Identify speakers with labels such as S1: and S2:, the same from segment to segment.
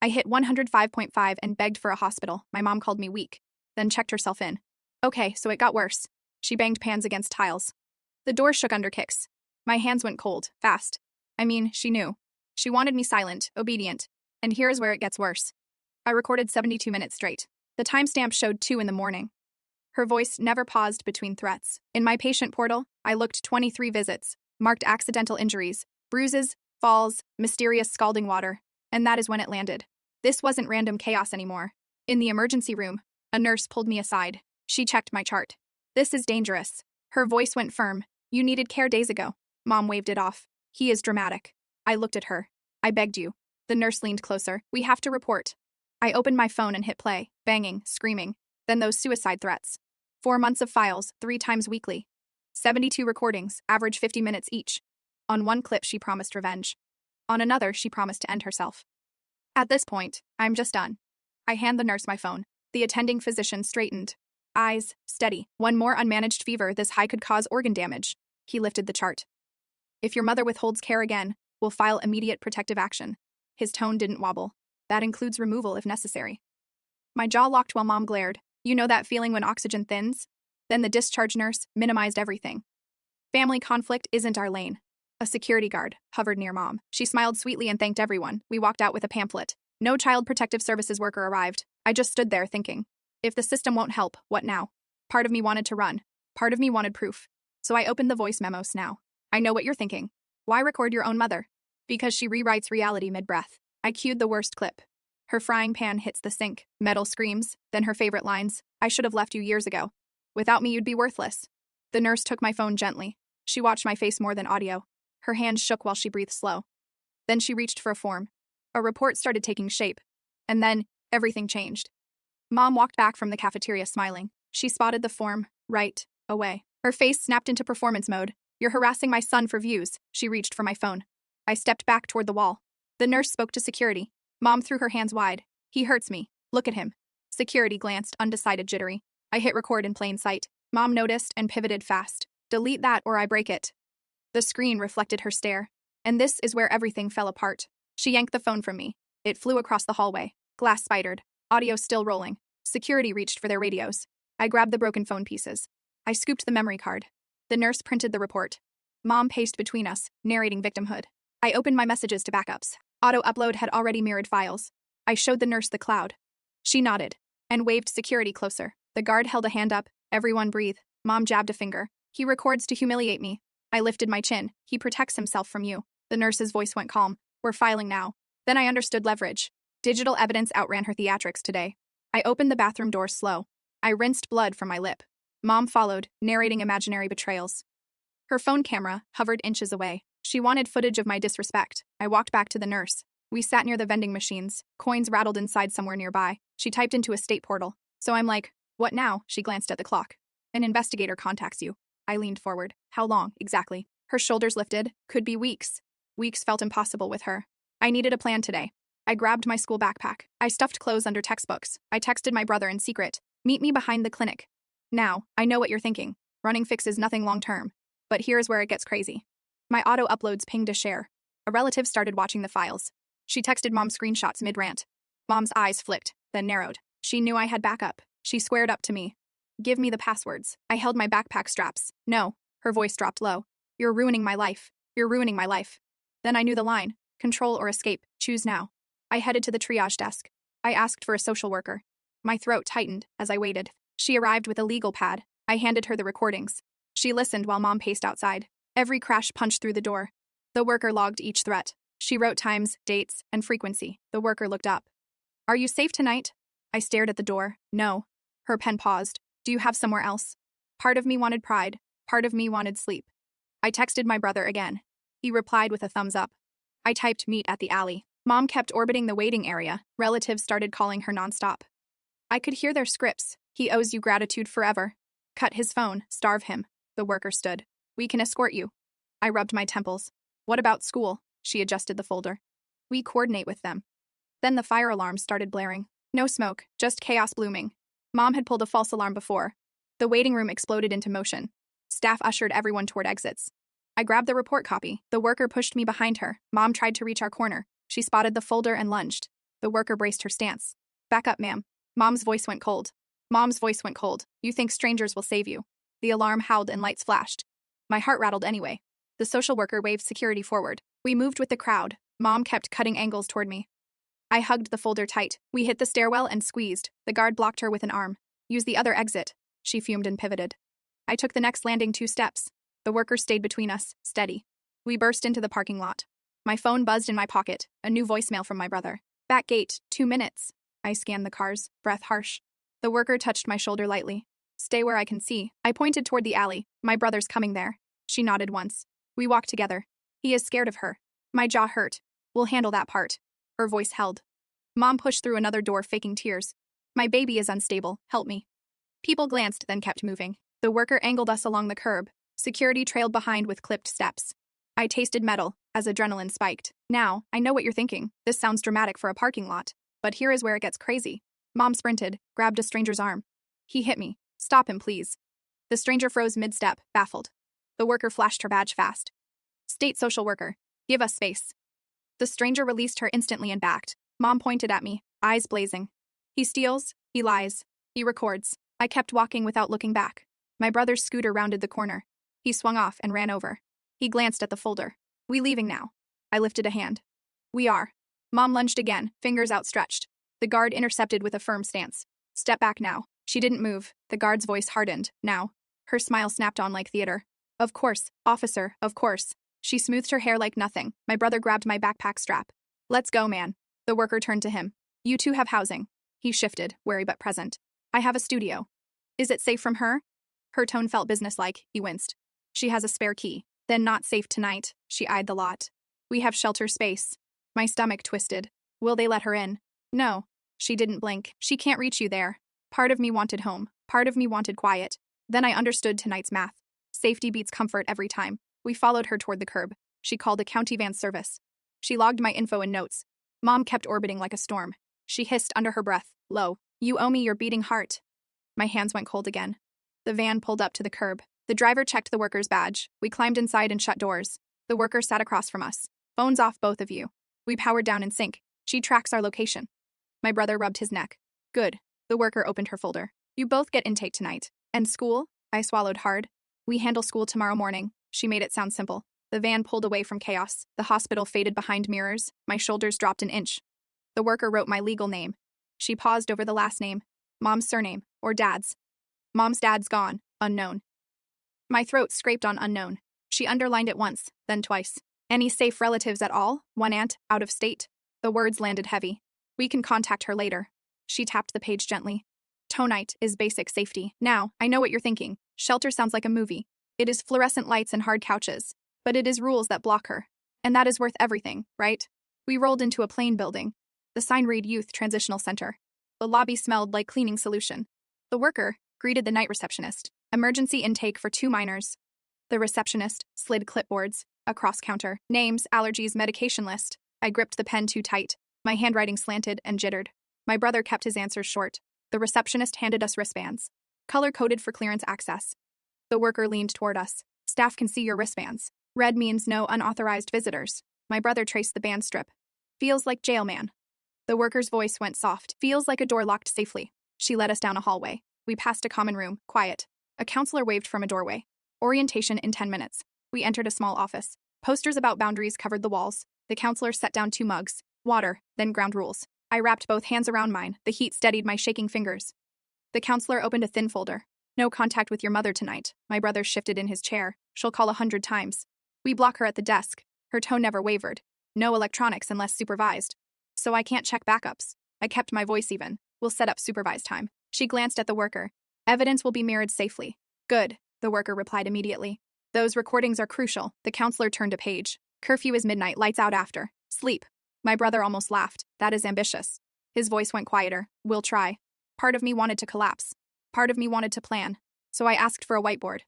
S1: I hit 105.5 and begged for a hospital. My mom called me weak, then checked herself in. Okay, so it got worse. She banged pans against tiles. The door shook under kicks. My hands went cold, fast. I mean, she knew. She wanted me silent, obedient. And here is where it gets worse. I recorded 72 minutes straight. The timestamp showed 2 in the morning. Her voice never paused between threats. In my patient portal, I looked 23 visits, marked accidental injuries, bruises, falls, mysterious scalding water, and that is when it landed. This wasn't random chaos anymore. In the emergency room, a nurse pulled me aside. She checked my chart. This is dangerous. Her voice went firm. You needed care days ago. Mom waved it off. He is dramatic. I looked at her. I begged you. The nurse leaned closer. We have to report. I opened my phone and hit play, banging, screaming. Then those suicide threats. 4 months of files, 3 times weekly. 72 recordings, average 50 minutes each. On one clip, she promised revenge. On another, she promised to end herself. At this point, I'm just done. I hand the nurse my phone. The attending physician straightened. Eyes steady. One more unmanaged fever this high could cause organ damage. He lifted the chart. If your mother withholds care again, we'll file immediate protective action. His tone didn't wobble. That includes removal if necessary. My jaw locked while Mom glared. You know that feeling when oxygen thins? Then the discharge nurse minimized everything. Family conflict isn't our lane. A security guard hovered near Mom. She smiled sweetly and thanked everyone. We walked out with a pamphlet. No Child Protective Services worker arrived. I just stood there thinking. If the system won't help, what now? Part of me wanted to run. Part of me wanted proof. So I opened the voice memos now. I know what you're thinking. Why record your own mother? Because she rewrites reality mid-breath. I cued the worst clip. Her frying pan hits the sink. Metal screams. Then her favorite lines. I should have left you years ago. Without me, you'd be worthless. The nurse took my phone gently. She watched my face more than audio. Her hands shook while she breathed slow. Then she reached for a form. A report started taking shape. And then, everything changed. Mom walked back from the cafeteria smiling. She spotted the form, right away. Her face snapped into performance mode. You're harassing my son for views. She reached for my phone. I stepped back toward the wall. The nurse spoke to security. Mom threw her hands wide. He hurts me. Look at him. Security glanced, undecided, jittery. I hit record in plain sight. Mom noticed and pivoted fast. Delete that or I break it. The screen reflected her stare. And this is where everything fell apart. She yanked the phone from me. It flew across the hallway. Glass spidered. Audio still rolling. Security reached for their radios. I grabbed the broken phone pieces. I scooped the memory card. The nurse printed the report. Mom paced between us, narrating victimhood. I opened my messages to backups. Auto-upload had already mirrored files. I showed the nurse the cloud. She nodded and waved security closer. The guard held a hand up. Everyone breathe. Mom jabbed a finger. He records to humiliate me. I lifted my chin. He protects himself from you. The nurse's voice went calm. We're filing now. Then I understood leverage. Digital evidence outran her theatrics today. I opened the bathroom door slow. I rinsed blood from my lip. Mom followed, narrating imaginary betrayals. Her phone camera hovered inches away. She wanted footage of my disrespect. I walked back to the nurse. We sat near the vending machines. Coins rattled inside somewhere nearby. She typed into a state portal. So I'm like, what now? She glanced at the clock. An investigator contacts you. I leaned forward. How long, exactly? Her shoulders lifted. Could be weeks. Weeks felt impossible with her. I needed a plan today. I grabbed my school backpack. I stuffed clothes under textbooks. I texted my brother in secret. Meet me behind the clinic. Now, I know what you're thinking. Running fixes nothing long-term. But here's where it gets crazy. My auto-uploads pinged a share. A relative started watching the files. She texted Mom screenshots mid-rant. Mom's eyes flicked, then narrowed. She knew I had backup. She squared up to me. Give me the passwords. I held my backpack straps. No. Her voice dropped low. You're ruining my life. You're ruining my life. Then I knew the line. Control or escape. Choose now. I headed to the triage desk. I asked for a social worker. My throat tightened as I waited. She arrived with a legal pad. I handed her the recordings. She listened while Mom paced outside. Every crash punched through the door. The worker logged each threat. She wrote times, dates, and frequency. The worker looked up. Are you safe tonight? I stared at the door. No. Her pen paused. Do you have somewhere else? Part of me wanted pride. Part of me wanted sleep. I texted my brother again. He replied with a thumbs up. I typed meet at the alley. Mom kept orbiting the waiting area. Relatives started calling her nonstop. I could hear their scripts. He owes you gratitude forever. Cut his phone. Starve him. The worker stood. We can escort you. I rubbed my temples. What about school? She adjusted the folder. We coordinate with them. Then the fire alarm started blaring. No smoke, just chaos blooming. Mom had pulled a false alarm before. The waiting room exploded into motion. Staff ushered everyone toward exits. I grabbed the report copy. The worker pushed me behind her. Mom tried to reach our corner. She spotted the folder and lunged. The worker braced her stance. Back up, ma'am. Mom's voice went cold. Mom's voice went cold. You think strangers will save you. The alarm howled and lights flashed. My heart rattled anyway. The social worker waved security forward. We moved with the crowd. Mom kept cutting angles toward me. I hugged the folder tight. We hit the stairwell and squeezed. The guard blocked her with an arm. Use the other exit. She fumed and pivoted. I took the next landing 2 steps. The worker stayed between us, steady. We burst into the parking lot. My phone buzzed in my pocket, a new voicemail from my brother. Back gate, 2 minutes. I scanned the cars, breath harsh. The worker touched my shoulder lightly. Stay where I can see. I pointed toward the alley. My brother's coming there. She nodded once. We walked together. He is scared of her. My jaw hurt. We'll handle that part. Her voice held. Mom pushed through another door, faking tears. My baby is unstable. Help me. People glanced, then kept moving. The worker angled us along the curb. Security trailed behind with clipped steps. I tasted metal as adrenaline spiked. Now, I know what you're thinking. This sounds dramatic for a parking lot. But here is where it gets crazy. Mom sprinted, grabbed a stranger's arm. He hit me. Stop him, please. The stranger froze mid-step, baffled. The worker flashed her badge fast. State social worker. Give us space. The stranger released her instantly and backed. Mom pointed at me, eyes blazing. He steals. He lies. He records. I kept walking without looking back. My brother's scooter rounded the corner. He swung off and ran over. He glanced at the folder. We leaving now? I lifted a hand. We are. Mom lunged again, fingers outstretched. The guard intercepted with a firm stance. Step back now. She didn't move. The guard's voice hardened. Now. Her smile snapped on like theater. Of course, officer, of course. She smoothed her hair like nothing. My brother grabbed my backpack strap. Let's go, man. The worker turned to him. You two have housing. He shifted, wary but present. I have a studio. Is it safe from her? Her tone felt businesslike. He winced. She has a spare key. Then not safe tonight. She eyed the lot. We have shelter space. My stomach twisted. Will they let her in? No. She didn't blink. She can't reach you there. Part of me wanted home. Part of me wanted quiet. Then I understood tonight's math. Safety beats comfort every time. We followed her toward the curb. She called a county van service. She logged my info and notes. Mom kept orbiting like a storm. She hissed under her breath, low. You owe me your beating heart. My hands went cold again. The van pulled up to the curb. The driver checked the worker's badge. We climbed inside and shut doors. The worker sat across from us. Phones off, both of you. We powered down in sync. She tracks our location. My brother rubbed his neck. Good. The worker opened her folder. You both get intake tonight. And school? I swallowed hard. We handle school tomorrow morning. She made it sound simple. The van pulled away from chaos. The hospital faded behind mirrors. My shoulders dropped an inch. The worker wrote my legal name. She paused over the last name. Mom's surname, or dad's. Mom's dad's gone, unknown. My throat scraped on unknown. She underlined it once, then twice. Any safe relatives at all? One aunt, out of state? The words landed heavy. We can contact her later. She tapped the page gently. Tonite is basic safety. Now, I know what you're thinking. Shelter sounds like a movie. It is fluorescent lights and hard couches. But it is rules that block her. And that is worth everything, right? We rolled into a plain building. The sign read Youth Transitional Center. The lobby smelled like cleaning solution. The worker greeted the night receptionist. Emergency intake for 2 minors. The receptionist slid clipboards across counter. Names, allergies, medication list. I gripped the pen too tight. My handwriting slanted and jittered. My brother kept his answers short. The receptionist handed us wristbands. Color-coded for clearance access. The worker leaned toward us. Staff can see your wristbands. Red means no unauthorized visitors. My brother traced the band strip. Feels like jail, man. The worker's voice went soft. Feels like a door locked safely. She led us down a hallway. We passed a common room, quiet. A counselor waved from a doorway. Orientation in 10 minutes. We entered a small office. Posters about boundaries covered the walls. The counselor set down 2 mugs. Water, then ground rules. I wrapped both hands around mine. The heat steadied my shaking fingers. The counselor opened a thin folder. No contact with your mother tonight. My brother shifted in his chair. She'll call 100 times. We block her at the desk. Her tone never wavered. No electronics unless supervised. So I can't check backups. I kept my voice even. We'll set up supervised time. She glanced at the worker. Evidence will be mirrored safely. Good, the worker replied immediately. Those recordings are crucial. The counselor turned a page. Curfew is midnight, lights out after. Sleep. My brother almost laughed. That is ambitious. His voice went quieter. We'll try. Part of me wanted to collapse. Part of me wanted to plan. So I asked for a whiteboard.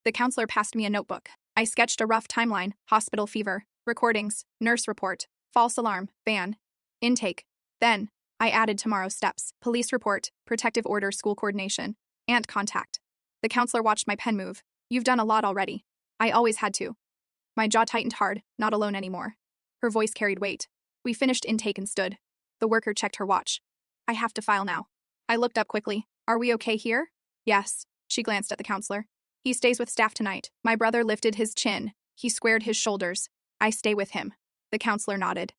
S1: The counselor passed me a notebook. I sketched a rough timeline, hospital fever, recordings, nurse report, false alarm, van, intake. Then, I added tomorrow's steps, police report, protective order, school coordination, aunt contact. The counselor watched my pen move. You've done a lot already. I always had to. My jaw tightened hard, not alone anymore. Her voice carried weight. We finished intake and stood. The worker checked her watch. I have to file now. I looked up quickly. Are we okay here? Yes. She glanced at the counselor. He stays with staff tonight. My brother lifted his chin. He squared his shoulders. I stay with him. The counselor nodded.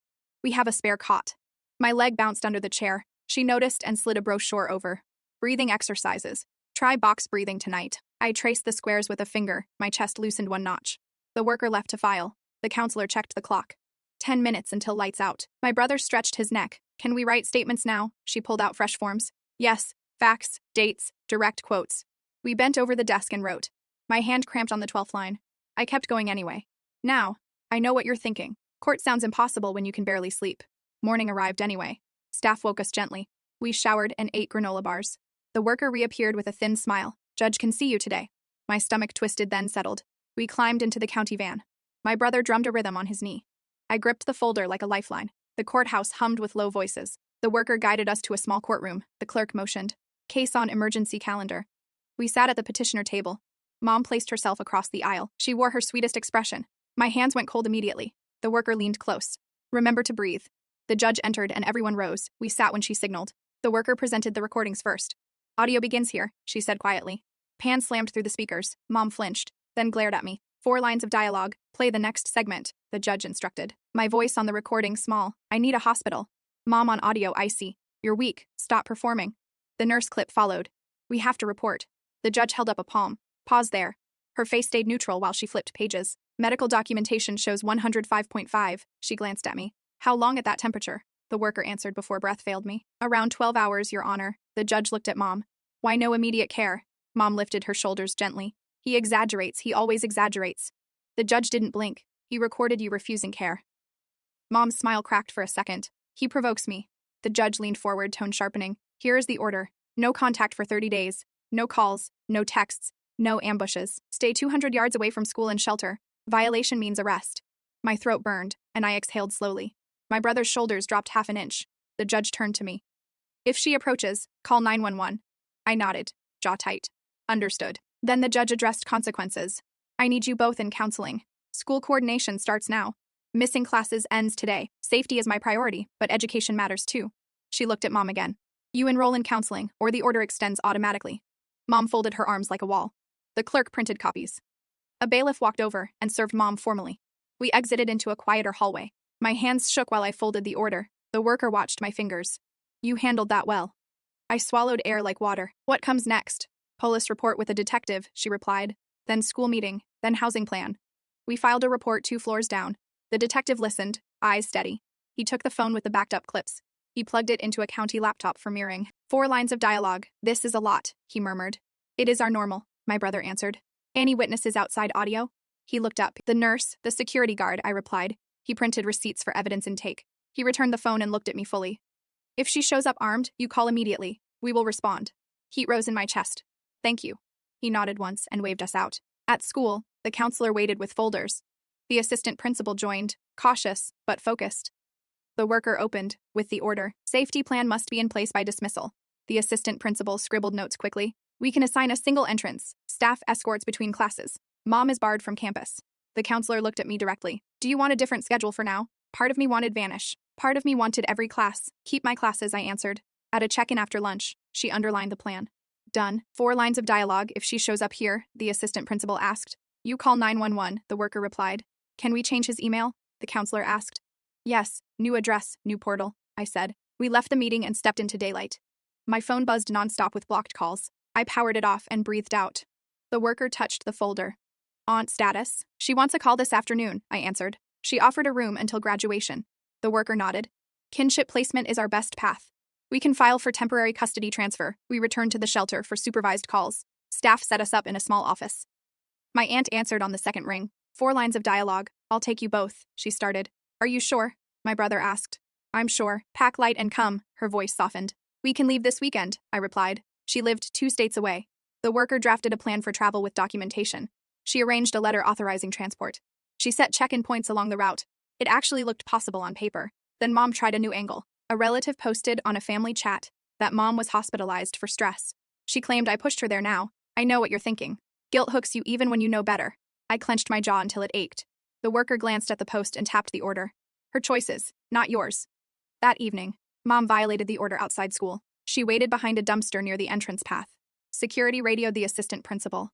S1: We have a spare cot. My leg bounced under the chair. She noticed and slid a brochure over. Breathing exercises. Try box breathing tonight. I traced the squares with a finger. My chest loosened one notch. The worker left to file. The counselor checked the clock. 10 minutes until lights out. My brother stretched his neck. Can we write statements now? She pulled out fresh forms. Yes. Facts, dates, direct quotes. We bent over the desk and wrote. My hand cramped on the 12th line. I kept going anyway. Now, I know what you're thinking. Court sounds impossible when you can barely sleep. Morning arrived anyway. Staff woke us gently. We showered and ate granola bars. The worker reappeared with a thin smile. Judge can see you today. My stomach twisted, then settled. We climbed into the county van. My brother drummed a rhythm on his knee. I gripped the folder like a lifeline. The courthouse hummed with low voices. The worker guided us to a small courtroom. The clerk motioned. Case on emergency calendar. We sat at the petitioner table. Mom placed herself across the aisle. She wore her sweetest expression. My hands went cold immediately. The worker leaned close. Remember to breathe. The judge entered and everyone rose. We sat when she signaled. The worker presented the recordings first. Audio begins here, she said quietly. Pan slammed through the speakers. Mom flinched, then glared at me. 4 lines of dialogue. Play the next segment, the judge instructed. My voice on the recording small. I need a hospital. Mom on audio icy. You're weak. Stop performing. The nurse clip followed. We have to report. The judge held up a palm. Pause there. Her face stayed neutral while she flipped pages. Medical documentation shows 105.5. She glanced at me. How long at that temperature? The worker answered before breath failed me. Around 12 hours, Your Honor. The judge looked at Mom. Why no immediate care? Mom lifted her shoulders gently. He exaggerates. He always exaggerates. The judge didn't blink. He recorded you refusing care. Mom's smile cracked for a second. He provokes me. The judge leaned forward, tone sharpening. Here is the order. No contact for 30 days. No calls. No texts. No ambushes. Stay 200 yards away from school and shelter. Violation means arrest. My throat burned, and I exhaled slowly. My brother's shoulders dropped half an inch. The judge turned to me. If she approaches, call 911. I nodded, jaw tight. Understood. Then the judge addressed consequences. I need you both in counseling. School coordination starts now. Missing classes ends today. Safety is my priority, but education matters too. She looked at Mom again. You enroll in counseling, or the order extends automatically. Mom folded her arms like a wall. The clerk printed copies. A bailiff walked over and served Mom formally. We exited into a quieter hallway. My hands shook while I folded the order. The worker watched my fingers. You handled that well. I swallowed air like water. What comes next? Police report with a detective, she replied. Then school meeting, then housing plan. We filed a report 2 floors down. The detective listened, eyes steady. He took the phone with the backed up clips. He plugged it into a county laptop for mirroring. 4 lines of dialogue. This is a lot, he murmured. It is our normal, my brother answered. Any witnesses outside audio? He looked up. The nurse, the security guard, I replied. He printed receipts for evidence intake. He returned the phone and looked at me fully. If she shows up armed, you call immediately. We will respond. Heat rose in my chest. Thank you. He nodded once and waved us out. At school, the counselor waited with folders. The assistant principal joined, cautious, but focused. The worker opened, with the order. Safety plan must be in place by dismissal. The assistant principal scribbled notes quickly. We can assign a single entrance. Staff escorts between classes. Mom is barred from campus. The counselor looked at me directly. Do you want a different schedule for now? Part of me wanted vanish. Part of me wanted every class. Keep my classes, I answered. At a check-in after lunch, she underlined the plan. Done. 4 lines of dialogue. If she shows up here, the assistant principal asked. You call 911, the worker replied. Can we change his email? The counselor asked. Yes, new address, new portal, I said. We left the meeting and stepped into daylight. My phone buzzed nonstop with blocked calls. I powered it off and breathed out. The worker touched the folder. Aunt status. She wants a call this afternoon, I answered. She offered a room until graduation. The worker nodded. Kinship placement is our best path. We can file for temporary custody transfer. We returned to the shelter for supervised calls. Staff set us up in a small office. My aunt answered on the second ring. 4 lines of dialogue. I'll take you both, she started. Are you sure? My brother asked. I'm sure. Pack light and come, her voice softened. We can leave this weekend, I replied. She lived 2 states away. The worker drafted a plan for travel with documentation. She arranged a letter authorizing transport. She set check-in points along the route. It actually looked possible on paper. Then Mom tried a new angle. A relative posted on a family chat that Mom was hospitalized for stress. She claimed I pushed her there now. I know what you're thinking. Guilt hooks you even when you know better. I clenched my jaw until it ached. The worker glanced at the post and tapped the order. Her choices, not yours. That evening, Mom violated the order outside school. She waited behind a dumpster near the entrance path. Security radioed the assistant principal.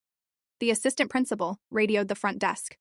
S1: The assistant principal radioed the front desk.